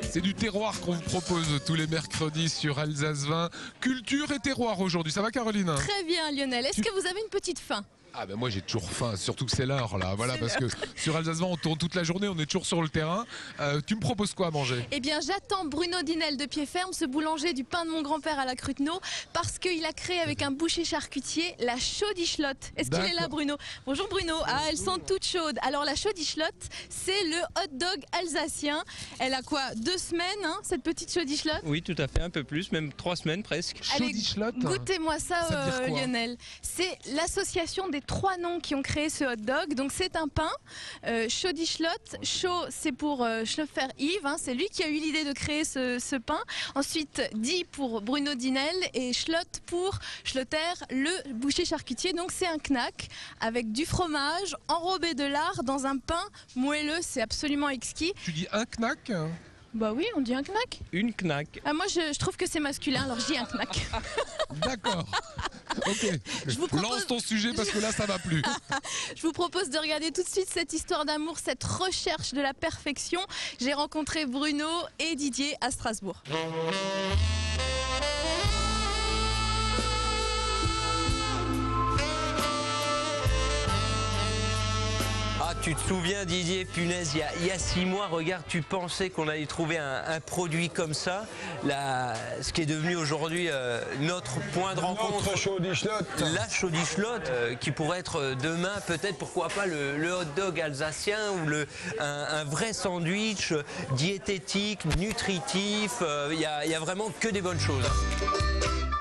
C'est du terroir qu'on vous propose tous les mercredis sur Alsace 20. Culture et terroir aujourd'hui. Ça va, Caroline? Très bien, Lionel. Est-ce que vous avez une petite faim? Ah ben moi j'ai toujours faim, surtout que c'est l'heure là, voilà, parce que sur Alsace 20 on tourne toute la journée, on est toujours sur le terrain. Tu me proposes quoi à manger? Eh bien j'attends Bruno Dinel de Pied-Ferme, ce boulanger du pain de mon grand-père à la Cruteno, parce qu'il a créé avec un boucher charcutier la chaudichlotte. Est-ce qu'il est là, Bruno? Bonjour Bruno. Ah, elles sont toutes chaudes. Alors la chaudichlotte, c'est le hot dog alsacien. Elle a quoi, 2 semaines, hein, cette petite chaudichlotte? Oui, tout à fait, un peu plus, même 3 semaines presque. Chaudichlotte? Goûtez-moi ça, Lionel. C'est l'association des 3 noms qui ont créé ce hot dog. Donc c'est un pain, chaudichlotte. Chaud, c'est pour Schlöffer Yves, hein, c'est lui qui a eu l'idée de créer ce pain. Ensuite, Di pour Bruno Dinel et Schlott pour Schlotter, le boucher charcutier. Donc c'est un knack avec du fromage enrobé de lard dans un pain moelleux. C'est absolument exquis. Tu dis un knack? Bah oui, on dit un knack. Une knack. Ah, moi je trouve que c'est masculin, alors je dis un knack. D'accord. Ok, lance ton sujet parce que là ça va plus. Je vous propose de regarder tout de suite cette histoire d'amour, cette recherche de la perfection. J'ai rencontré Bruno et Didier à Strasbourg. Ah, tu te souviens, Didier, punaise, il y a 6 mois, regarde, tu pensais qu'on allait trouver un produit comme ça, ce qui est devenu aujourd'hui notre point de rencontre. Notre chaudichlotte. La chaudichlotte, qui pourrait être demain, peut-être, pourquoi pas, le hot dog alsacien ou un vrai sandwich diététique, nutritif. Il y a vraiment que des bonnes choses.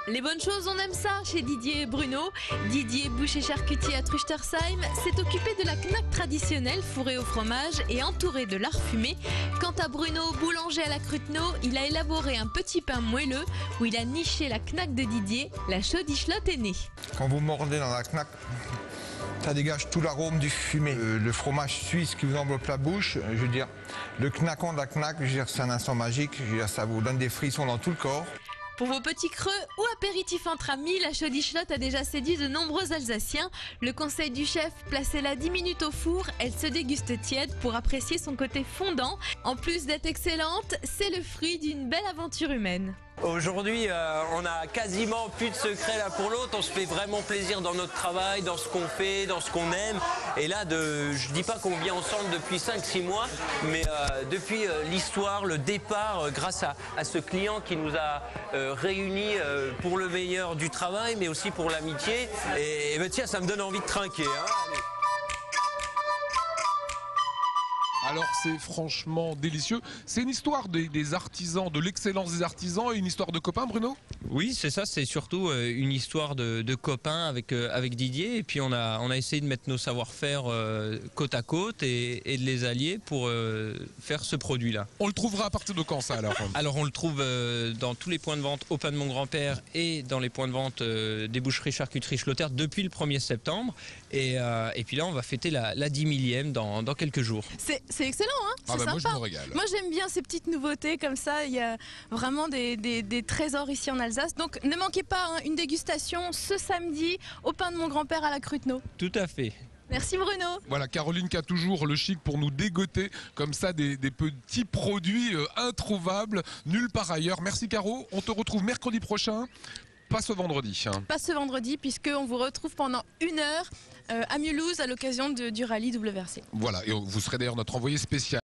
Les bonnes choses, on aime ça chez Didier et Bruno. Didier, boucher charcutier à Truchtersheim, s'est occupé de la knack traditionnelle fourrée au fromage et entourée de lard fumé. Quant à Bruno, boulanger à la Cruteno, il a élaboré un petit pain moelleux où il a niché la knack de Didier. La chaudichlotte est née. Quand vous mordez dans la knack, ça dégage tout l'arôme du fumé. Le fromage suisse qui vous enveloppe la bouche, je veux dire, le knackon de la knack, je veux dire, c'est un instant magique. Je veux dire, ça vous donne des frissons dans tout le corps. Pour vos petits creux ou apéritifs entre amis, la chaudichlotte a déjà séduit de nombreux Alsaciens. Le conseil du chef, placez-la 10 minutes au four, elle se déguste tiède pour apprécier son côté fondant. En plus d'être excellente, c'est le fruit d'une belle aventure humaine. Aujourd'hui, on a quasiment plus de secret l'un pour l'autre. On se fait vraiment plaisir dans notre travail, dans ce qu'on fait, dans ce qu'on aime. Et là, je dis pas qu'on vit ensemble depuis 5-6 mois, mais depuis l'histoire, le départ, grâce à ce client qui nous a réunis pour le meilleur du travail, mais aussi pour l'amitié. Et ben, tiens, ça me donne envie de trinquer. Hein. Alors c'est franchement délicieux. C'est une histoire des artisans, de l'excellence des artisans et une histoire de copains, Bruno? Oui, c'est ça, c'est surtout une histoire de copains avec Didier. Et puis on a essayé de mettre nos savoir-faire côte à côte et de les allier pour faire ce produit-là. On le trouvera à partir de quand ça alors? Alors on le trouve dans tous les points de vente au pain de mon grand-père et dans les points de vente des boucheries charcuteries Schlotter depuis le 1er septembre. Et puis là on va fêter la 10 millième dans quelques jours. C'est excellent, hein? Ah bah sympa. moi je me régale. Moi j'aime bien ces petites nouveautés comme ça, il y a vraiment des trésors ici en Alsace. Donc ne manquez pas hein, une dégustation ce samedi au pain de mon grand-père à la Cruteno. Tout à fait. Merci Bruno. Voilà, Caroline qui a toujours le chic pour nous dégoter comme ça des petits produits introuvables, nulle part ailleurs. Merci Caro, on te retrouve mercredi prochain. Pas ce vendredi. Pas ce vendredi, puisqu'on vous retrouve pendant 1 heure à Mulhouse à l'occasion du rallye WRC. Voilà, et vous serez d'ailleurs notre envoyé spécial.